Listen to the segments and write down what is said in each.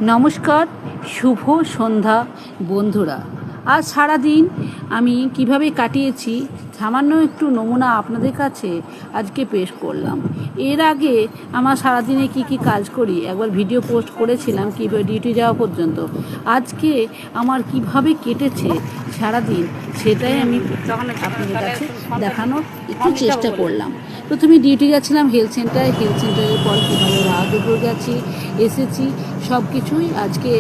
নমস্কার, শুভ সন্ধ্যা বন্ধুরা। আজ সারাদিন আমি কিভাবে কাটিয়েছি সামান্য একটু নমুনা আপনাদের কাছে আজকে পেশ করলাম। এর আগে আমার সারাদিনে কি কাজ করি একবার ভিডিও পোস্ট করেছিলাম, কীভাবে ডিউটি যাওয়া পর্যন্ত। আজকে আমার কিভাবে কেটেছে সারাদিন সেটাই আমি আপনাদের কাছে দেখানোর একটু চেষ্টা করলাম। প্রথমে ডিউটি গেছিলাম হেলথ সেন্টারের পর কীভাবে রাহাদুপুর গেছি, এসেছি, সব কিছুই আজকে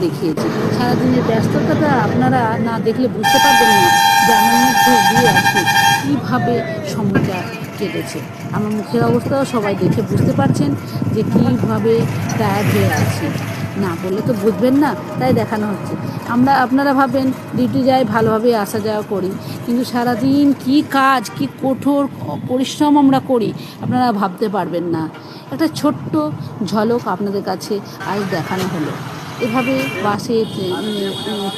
দেখিয়েছি। সারাদিনের ব্যস্ততাটা আপনারা না দেখলে বুঝতে পারবেন না যে আমার মধ্যে দিয়ে আজকে কীভাবে সময়টা কেটেছে। আমার মুখের অবস্থাও সবাই দেখে বুঝতে পারছেন যে কীভাবে টায়ার্ড হয়ে আছি। না বললে তো বুঝবেন না, তাই দেখানো হচ্ছে। আপনারা ভাবেন ডিউটি যাই, ভালোভাবে আসা যাওয়া করি, কিন্তু সারাদিন কি কাজ, কি কঠোর পরিশ্রম আমরা করি আপনারা ভাবতে পারবেন না। একটা ছোট্ট ঝলক আপনাদের কাছে আজ দেখানো হলো। এভাবে বাসে,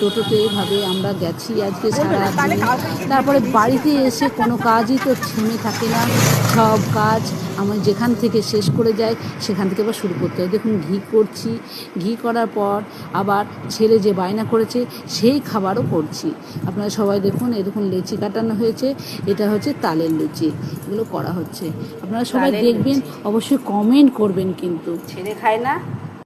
টোটোতে এভাবে আমরা গেছি আজকে সারাদিন। তারপরে বাড়িতে এসে কোনো কাজই তো থেমে থাকে না, সব কাজ আমি যেখান থেকে শেষ করে যাই সেখান থেকে আবার শুরু করতে হয়। দেখুন ঘি করছি, ঘি করার পর আবার ছেলে যে বায়না করেছে সেই খাবারও করছি। আপনারা সবাই দেখুন, দেখুন লেচি কাটানো হয়েছে, এটা হচ্ছে তালের লুচি, এগুলো করা হচ্ছে। আপনারা সবাই দেখবেন, অবশ্যই কমেন্ট করবেন, কিন্তু ছেলে খায় না।